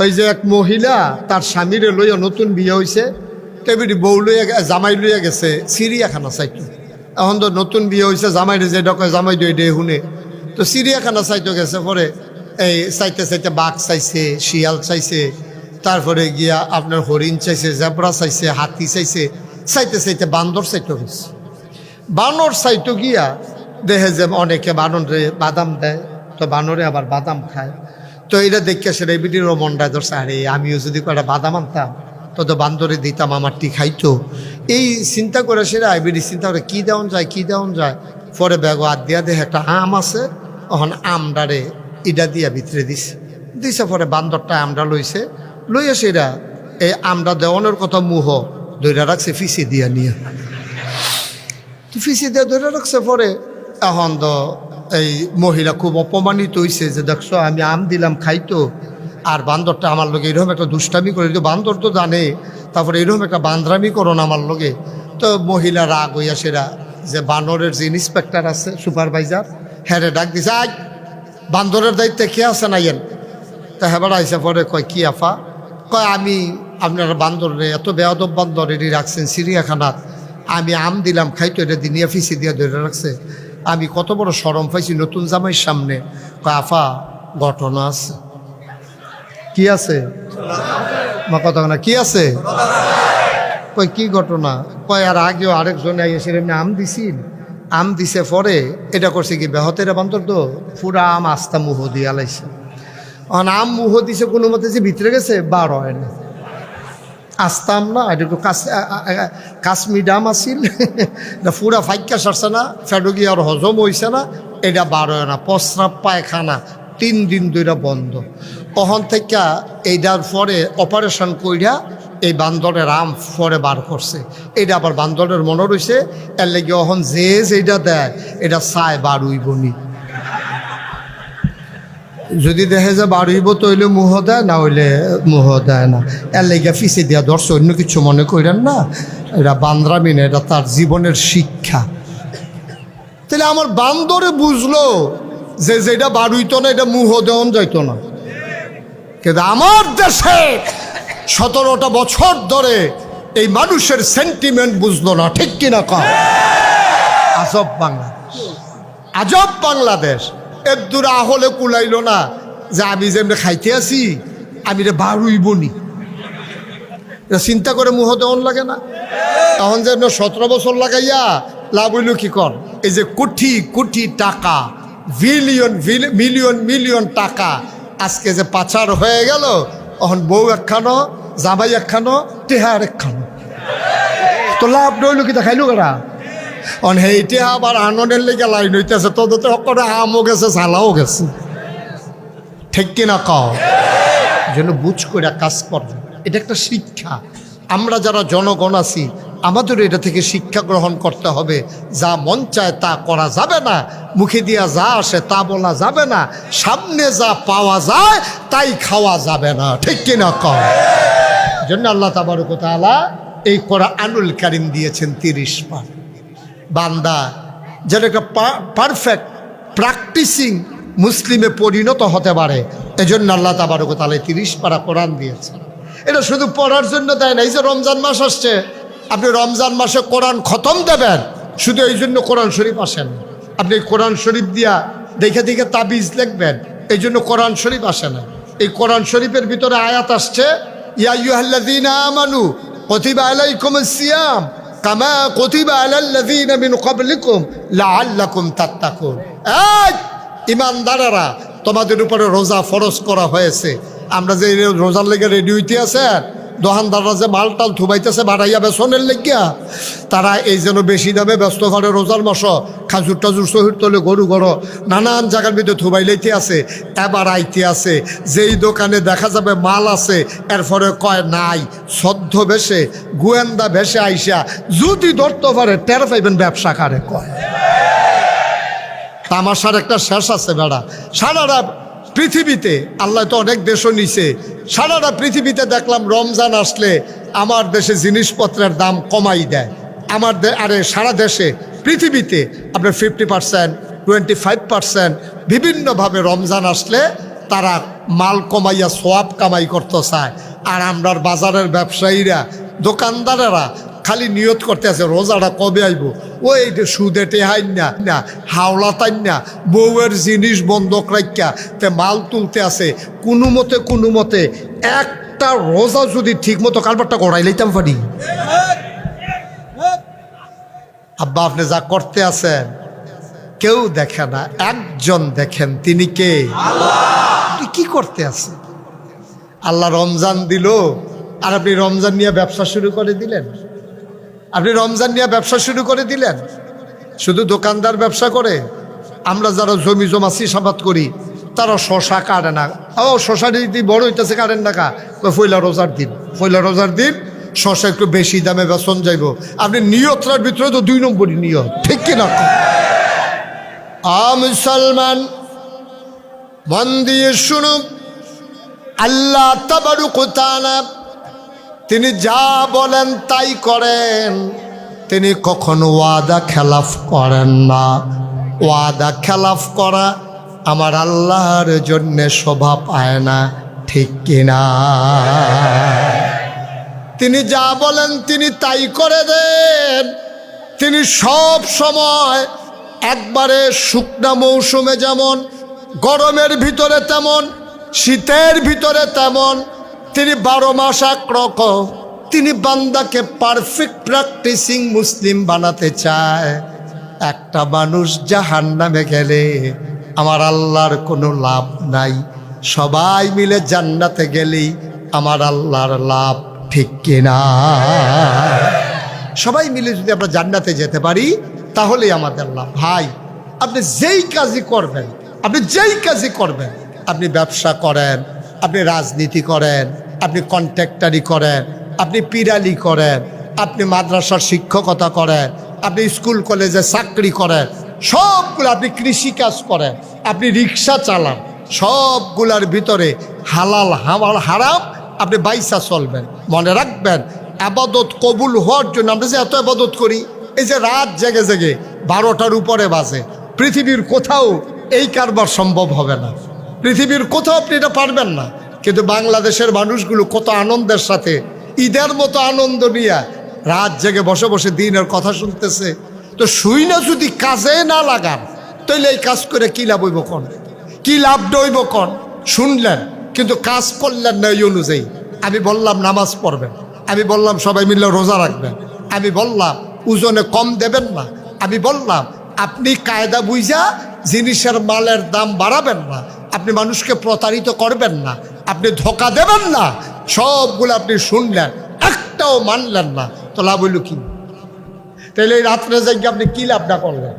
ওই যে এক মহিলা তার স্বামীরে লইয়া নতুন বিয়ে হয়েছে, তেমনি বউ লইয়া জামাই লইয়া গেছে চিড়িয়াখানা চাইতো। এখন তো নতুন বিয়ে হয়েছে, জামাইরে যেটা কয় জামাই দে শুনে, তো চিড়িয়াখানা চাইতে গেছে। পরে এই চাইতে চাইতে বাঘ চাইছে, শিয়াল চাইছে, তারপরে গিয়া আপনার হরিণ চাইছে, জেব্রা চাইছে, হাতি চাইছে, চাইতে চাইতে বান্দর চাইতে গেছে। বানর চাইতো গিয়া দেখে যে অনেকে বানরে বাদাম দেয়, তো বানরে আবার বাদাম খায়। তো এটা দেখে সেটা বিটিরও মনটায় ধরছে, আরে আমিও যদি কয়েকটা বাদাম আনতাম তো বান্দরে দিতাম, আমারটি খাইতো। এই চিন্তা করে সেটা আইবিডি চিন্তা করে কী দেওয়ান যায়, কী দেওয়ান যায়। পরে ব্যাগো হাত দিয়া দেখে একটা আম আছে, তখন আমডারে ইডা দিয়া ভিতরে দিছে। পরে বান্দরটা আমডা লইয়া সেটা এই আমডা দেওয়ানোর কথা মুহ ধৈরা রাখছে ফিসি দিয়া নিয়ে, ফিসি দিয়ে ধরে রাখছে। পরে এখন তো এই মহিলা খুব অপমানিত হয়েছে যে দেখছো আমি আম দিলাম খাইতো, আর বান্দরটা আমার লগে এরকম একটা দুষ্টামি করে দিত। বান্দর তো জানে, তারপরে এরকম একটা বান্দরামি করো না আমার লগে। তো মহিলা রাগ হইয়া সেরা যে বানরের যে ইন্সপেক্টর আছে, সুপারভাইজার, হ্যাঁ ডাক দিছে, আজ বান্দরের দায়িত্বে কে আছে না ইয়েন। তা হেবার আইসা পরে কয় কি আফা, কয় আমি আপনারা বান্দরে এত বেয়াদব বান্দর এটি রাখছেন চিড়িয়াখানাত, আমি আম দিলাম খাইতো, এটা দিনিয়া ফিসি দিয়া ধরে রাখছে। আমি কত বড় শরম পাইছি নতুন জামাইয়ের সামনে। কয় আফা ঘটনা আছে। কি আছে মা, কথা না কি আছে? কই কি ঘটনা? কয় আর আগেও আরেকজন এসে এমনি আম দিছিল, আম দিছে পরে এটা করছে কি বেহতের বান্দর তো পুরা আম আস্তা মুহ দিয়ে আলাইছে। আম মুহ দিছে কোনো মতে যে ভিতরে গেছে বার হয় না, আসতাম না। এটা একটু কাশ্মীর ডাম আসিল, এটা পুরা ফাইকা সারছে না, ফেডো গিয়ে আর হজম হয়েছে না, এটা বার হয় না। প্রস্রাব পায়খানা 3 দিন ধরে বন্ধ। ওখান থেকে এইটার পরে অপারেশন কইরা এই বান্দরের আম পরে বার করছে। এটা আবার বান্দরের মনে রয়েছে, এর লেগে ওখান যে যেটা দেয় এটা চায় বার হইবনি। যদি দেখে যে বার হইব তো হইলে মুহ দেয়, না হইলে মুহ দেয় না। এর লেগে ফিসে দিয়া ধরছে, অন্য কিছু মনে করেন না, এটা বান্দরামি না, এটা তার জীবনের শিক্ষা। তাহলে আমার বান্দরে বুঝলো যে যেটা বার হইতো না এটা মুহ দেওয়ান যাইতো না। কিন্তু আমার দেশে 17টা বছর ধরে এই মানুষের সেন্টিমেন্ট বুঝলো না, ঠিক কিনা কম? আজব বাংলাদেশ, আজব বাংলাদেশ। এর দূর আহলে কুলাইল না যে আমি যেমনি খাইতে আছি আমি রে বার হইবনি, চিন্তা করে মুহ দেওয়ান লাগে না? তখন যেন 17 বছর লাগাইয়া লাভ হইল কি কর? এই যে কোটি কোটি টাকা, বিলিয়ন মিলিয়ন মিলিয়ন টাকা আজকে যে পাচার হয়ে গেল, এখন বউ একখানো, জামাই একখানো, টেহার একখানো, তো লাভ রইল কি দেখাইল কারা? অন হেইটে আবার আনন্দের লেগে লাইন হইতেছে, তোদের করে আমও গেছে, ঝালাও গেছে, ঠিক কিনা কও? যেন বুঝ করে কাজ করবে, এটা একটা শিক্ষা। আমরা যারা জনগণ আছি আমাদের এটা থেকে শিক্ষা গ্রহণ করতে হবে। যা মন চায় তা করা যাবে না, মুখে দিয়া যা আসে তা বলা যাবে না, সামনে যা পাওয়া যায় তাই খাওয়া যাবে না, ঠিক কিনা কও? জন্য আল্লাহ তাবারক ওয়া তাআলা এই কোরআনুল কারীম দিয়েছেন 30 পারা। বান্দা যেন একটা পারফেক্ট প্র্যাকটিসিং মুসলিমে পরিণত হতে পারে, এজন্য আল্লাহ তাবারক ওয়া তাআলা 30 পারা কোরআন দিয়েছেন। এটা শুধু পড়ার জন্য দেয় না। এই যে রমজান মাস আসছে, আপনি রমজান মাসে কোরআন খতম দেবেন, শুধু এই জন্য কোরআন শরীফ আসেন। আপনি কোরআন শরীফ দিয়া দেখে দেখে তাবিজ লিখবেন, এই জন্য কোরআন শরীফ আসে না। এই কোরআন শরীফের ভিতরে আয়াত আসছে, ইয়া আইয়ুহাল্লাযীনা আমানু কুতিবা আলাইকুমুস সিয়াম কামা কুতিবা আলাল্লাযীনা মিন ক্বাবলিকুম লাআল্লাকুম তাত্তাকুন। এই ঈমানদারেরা, তোমাদের উপরে রোজা ফরজ করা হয়েছে। আমরা যে রোজার লেগে রেডি হইতে আছে, দোকানদাররা যে মালটাল থুবাইতেছে বাড়াইয়া বেসনের লেগিয়া, তারা এই যেন বেশি দামে ব্যস্ত করে রোজার মাস খাজুর টাজুর শহীদ তোলে গরু গড় নানান জায়গার ভিতরে থুবাই লইতে আছে। এবার আইতে আছে যেই দোকানে দেখা যাবে মাল আছে, এরপরে কয় নাই, সদ্য বেশে গোয়েন্দা বেশে আইসা যদি ধরতে পারে টের পাইবেন ব্যবসা কারে কয়। তামাশার একটা শেষ আছে বেড়া। সারাটা পৃথিবীতে আল্লাহ তো অনেক দেশও নিছে, সারাটা পৃথিবীতে দেখলাম রমজান আসলে আমার দেশে জিনিসপত্রের দাম কমাই দেয়। আমার আরে সারা দেশে পৃথিবীতে আপনার 50%, 25% বিভিন্নভাবে রমজান আসলে তারা মাল কমাইয়া সোয়াব কামাই করতে চায়। আর আমরার বাজারের ব্যবসায়ীরা দোকানদারেরা খালি নিয়ত করতে আছে রোজাটা কবে আইব, ওই সুদে টেহাই না হাওলা তাই না বউয়ের জিনিস বন্ধক রাখিয়া তে মাল তুলতে আছে। কোনো মতে একটা রোজা যদি ঠিক মতো কারবারটা গড়াই লইতাম পারি। আব্বা আপনি যা করতে আছেন কেউ দেখে না, একজন দেখেন, তিনি কে? আপনি কি করতে আছেন? আল্লাহ রমজান দিল আর আপনি রমজান নিয়ে ব্যবসা শুরু করে দিলেন। আপনি রমজান নিয়ে ব্যবসা শুরু করে দিলেন। শুধু দোকানদার ব্যবসা করে, আমরা যারা জমি জমা চাষাবাদ করি তারা শশা কাটে না। শশা যদি বড় হইতেছে কাটেন না কা, পয়লা রোজার দিন শশা একটু বেশি দামে বেচন যাইব। আপনি নিয়তটার ভিতরে তো 2 নম্বরই নিয়ত, ঠিক কিনা? মুসলমান মন দিয়ে শুনুন, আল্লাহ তাবারক ওয়া তাআলা তিনি যা বলেন তাই করেন। তিনি কখনো ওয়াদা খেলাফ করেন না। ওয়াদা খেলাফ করা আমার আল্লাহর জন্য শোভা পায় না, ঠিক কিনা? তিনি যা বলেন তিনি তাই করে দেন। তিনি সব সময় একবারে শুকনা মৌসুমে যেমন, গরমের ভিতরে তেমন, শীতের ভিতরে তেমন, তিনি 12 মাস একরকম। তিনি বান্দাকে পারফেক্ট প্র্যাকটিসিং মুসলিম বানাতে চায়। একটা মানুষ জাহান্নামে গেলে আমার আল্লাহর কোনো লাভ নাই, সবাই মিলে জান্নাতে গেলেই আমার আল্লাহর লাভ, ঠিক কিনা? সবাই মিলে যদি আমরা জান্নাতে যেতে পারি তাহলেই আমাদের লাভ। ভাই আপনি যেই কাজই করবেন, আপনি ব্যবসা করেন, আপনি রাজনীতি করেন, আপনি কন্ট্রাক্টারি করেন, আপনি পিরালি করেন, আপনি মাদ্রাসার শিক্ষকতা করেন, আপনি স্কুল কলেজে চাকরি করেন, সবগুলো, আপনি কৃষিকাজ করেন, আপনি রিক্সা চালান, সবগুলার ভিতরে হালাল হারাম আপনি বাইসা চলবেন। মনে রাখবেন, আবাদত কবুল হওয়ার জন্য আমরা যে এত আবাদত করি, এই যে রাত জেগে 12টার উপরে বাজে, পৃথিবীর কোথাও এই কারবার সম্ভব হবে না। পৃথিবীর কোথাও আপনি এটা পারবেন না। কিন্তু বাংলাদেশের মানুষগুলো কত আনন্দের সাথে ঈদের মতো আনন্দ নিয়ে রাত জেগে বসে দিনের কথা শুনতেছে। তো শুই না যদি কাজে না লাগান তাহলে এই কাজ করে কি লাভ হইব কোন, কি লাভ হইব কোন? শুনলেন কিন্তু কাজ করলেন না। এই অনুযায়ী আমি বললাম নামাজ পড়বেন, আমি বললাম সবাই মিলে রোজা রাখবেন, আমি বললাম ওজনে কম দেবেন না, আমি বললাম আপনি কায়দা বুঝা জিনিসের মালের দাম বাড়াবেন না, আপনি মানুষকে প্রতারিত করবেন না, আপনি ধোকা দেবেন না, সবগুলো আপনি শুনলেন, একটাও মানলেন না, তো লাভ হইল কি? তাহলে এই রাত্রে জেগে আপনি কি লাভটা করলেন?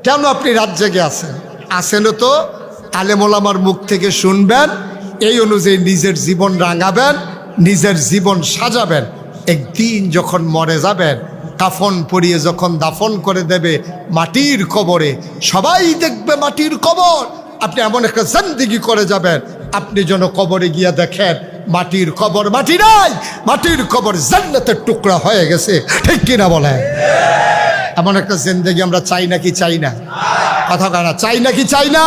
কেন আপনি রাত জেগে আসেনও তো আলেম ওলামার মুখ থেকে শুনবেন, এই অনুযায়ী নিজের জীবন রাঙাবেন, নিজের জীবন সাজাবেন। একদিন যখন মরে যাবেন, কাফন পরিয়ে যখন দাফন করে দেবে মাটির কবরে, সবাই দেখবে মাটির কবর। আপনি এমন একটা জিন্দেগি করে যাবেন, আপনি যেন কবরে গিয়ে দেখেন মাটির কবর মাটি নাই, মাটির কবর জান্নাতের টুকরা হয়ে গেছে, ঠিক কিনা বলেন? এমন একটা জিন্দেগি আমরা চাই নাকি চাই না? কথা কানা চাই নাকি চাই না?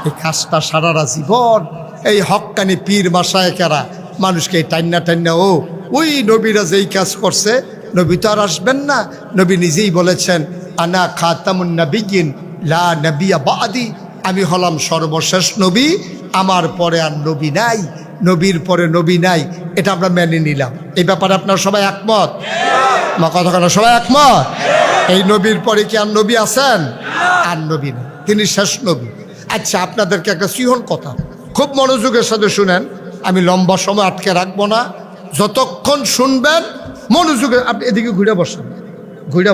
এই কাজটা সারারা জীবন এই হক্কানি পীর মাশায়েখেরা মানুষকে টান্না ওই নবীরা যেই কাজ করছে, নবী তো আর আসবেন না। নবী নিজেই বলেছেন, আনা খাতামুন নাবিয়্যিন লা নাবিয়্যা বাদি, আমি হলাম সর্বশেষ নবী, আমার পরে আর নবী নাই, নবীর পরে নবী নাই। এটা আমরা মেনে নিলাম। এই ব্যাপারে আপনারা সবাই একমত? মা কথা কেন সবাই একমত? এই নবীর পরে কি আর নবী আছেন? আর নবী না, তিনি শেষ নবী। আচ্ছা আপনাদেরকে একটা সিহন কথা খুব মনোযোগের সাথে শুনেন, আমি লম্বা সময় আটকে রাখবো না, যতক্ষণ শুনবেন মনোযোগে। আপনি এদিকে ঘুরে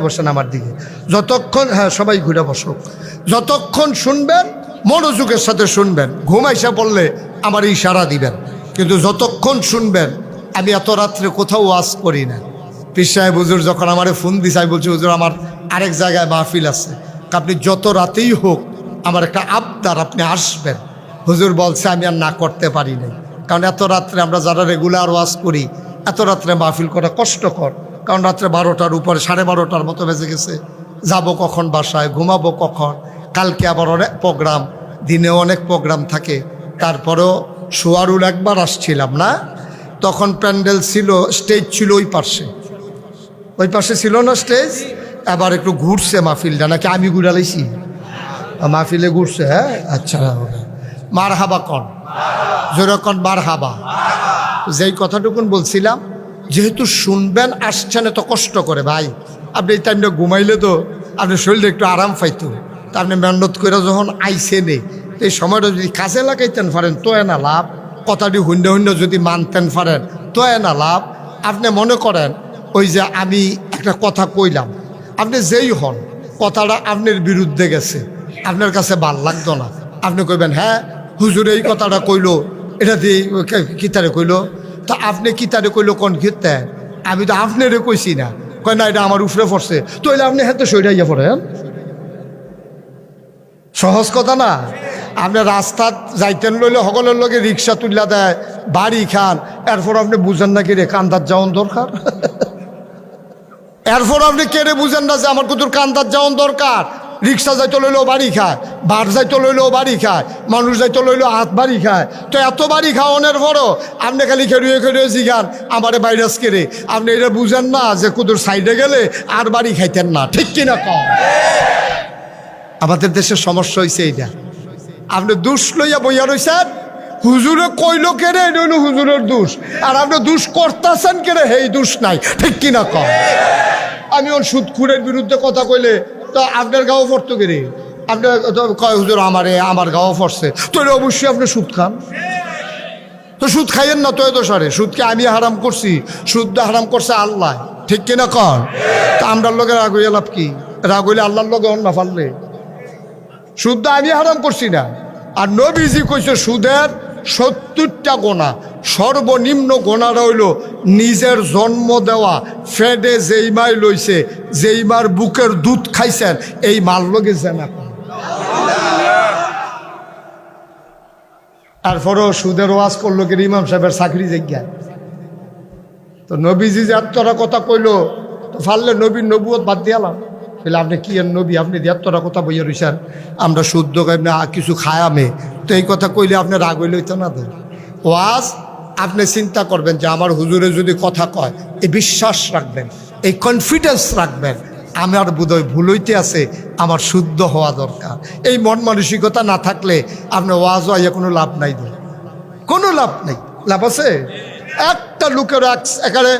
বসেন আমার দিকে, যতক্ষণ, হ্যাঁ সবাই ঘুরে বসুক, যতক্ষণ শুনবেন মনোযোগের সাথে শুনবেন। ঘুমাইসা বললে আমার ইশারা দিবেন, কিন্তু যতক্ষণ শুনবেন। আমি এত রাত্রে কোথাও ওয়াজ করি না। পীর সাহেব হুজুর যখন আমারে ফোন দিছে, আমি বলছি হুজুর আমার আরেক জায়গায় মাহফিল আছে, আপনি যত রাতেই হোক আমার একটা আবদার, আপনি আসবেন। হুজুর বলছে আমি আর না করতে পারি নাই, কারণ এত রাত্রে আমরা যারা রেগুলার ওয়াজ করি, এত রাত্রে মাহফিল করা কষ্টকর, কারণ রাত্রে 12টার উপরে 12:30 মতো বেজে গেছে। যাব কখন বাসায়, ঘুমাবো কখন, কালকে আবার অনেক প্রোগ্রাম, দিনে অনেক প্রোগ্রাম থাকে। তারপরেও সোয়ারুল একবার আসছিলাম না, তখন প্যান্ডেল ছিল, স্টেজ ছিল ওই পাশে ছিল না স্টেজ। এবার একটু ঘুরছে মাহফিলটা, নাকি আমি ঘুরালাইছি? মাহফিলে ঘুরছে, হ্যাঁ আচ্ছা। মার হাবা কন, জোরে কন মার হাবা। যেই কথাটুকুন বলছিলাম, যেহেতু শুনবেন আসছেন এত কষ্ট করে ভাই, আপনি এই টাইমটা ঘুমাইলে তো আপনার শরীরে একটু আরাম পাইতো। তা আপনি মেহনত করে যখন আইসেনে, এই সময়টা যদি কাজে লাগাইতেন পারেন তো এনা লাভ, কথাটি শূন্য যদি মানতেন পারেন তো এনা লাভ। আপনি মনে করেন ওই যে আমি একটা কথা কইলাম, আপনি যেই হন কথাটা আপনার বিরুদ্ধে গেছে, আপনার কাছে ভাল লাগতো না, আপনি কইবেন হ্যাঁ হুজুর এই কথাটা কইলো, এটা দিয়ে কিতারে কইলো, তা আপনি কিতারে কইলো কোন ক্ষেত্রে? আমি তো আপনারে কইছি না, কয় না এটা আমার উপরে পড়ছে, তো এলে আপনি হাতে সইরাইয়া পড়েন। সহজ কথা না? আপনি রাস্তাত যাইতেন লইলে সকলের লগে রিক্সা তুললা দেয়, বাড়ি খান, এরপর আপনি বুঝেন না কি রে কান্দার যাওয়ান দরকার? এরপর আপনি কেড়ে বুঝেন না যে আমার কুতুর কান্দার যাওয়ান দরকার? রিক্সা যাইতে লইলেও বাড়ি খায়, বার যাইতে লইলেও বাড়ি খায়, মানুষ যাইতে লইলেও হাত বাড়ি খায়। তো এত বাড়ি খাওয়ানোর পরও আপনি খালি খেড়ুয়ে জিগান আমারে ভাইরাস কেড়ে। আপনি এটা বুঝেন না যে কুতুর সাইডে গেলে আর বাড়ি খাইতেন না, ঠিক কিনা কম? আমাদের দেশের সমস্যা হয়েছে এইটা। আপনি দুষ লইয়া বইয়া রয়েছেন, হুজুরে কইল কেড়ে এটা হইল হুজুরের দোষ, আর আপনি দুষ করতেছেন কেড়ে সেই দোষ নাই, ঠিক কিনা কম? আমি ওর সুদখুরের বিরুদ্ধে কথা কইলে তো আপনার গাঁও পড়তো কেড়ে, আপনার কয় হুজুর আমার গাঁও পড়ছে, তো এটা অবশ্যই আপনি সুদ খান। তো সুদ খাইয়েন না তো এত সারে, সুদকে আমি হারাম করছি, সুদটা হারাম করছে আল্লাহ, ঠিক কিনা কন? তা আমরার লগে রাগ হইয়া লাভ কি? রাগ হইলে আল্লাহর লগে অন্য ফাললে। সুদটা আমি হারাম করছি না, আর নবীজি কইছে সুদের 70টা গোনা, সর্বনিম্ন গোনাটা হইল নিজের জন্ম দেওয়া ফেডে যেই মাই লইছে, যেই মার বুকের দুধ খাইছেন এই মার লগে জেনা। তারপরেও সুদের ওয়াজ করলো কি ইমাম সাহেবের চাকরি জায়গায়। তো নবীজি যে এতটা কথা কইলো, তো ফাললে নবীর নবুয়ত বাদ দিয়ালাম। তাহলে আপনি কি এর নবী, আপনি এতটা কথা বইয়া রইছেন আমরা শুদ্ধ কিছু খায়ামে, তো এই কথা কইলে আপনি রাগ হইলে হইতো না। তো ওয়াজ আপনি চিন্তা করবেন যে আমার হুজুরে যদি কথা কয়, এই বিশ্বাস রাখবেন, এই কনফিডেন্স রাখবেন আমার বোধহয় ভুল হইতে আছে, আমার শুদ্ধ হওয়া দরকার। এই মন মানসিকতা না থাকলে আপনি ওয়াজ হইয়া কোনো লাভ নাই, কোনো লাভ নেই। লাভ আছে? একটা লোকের একেবারে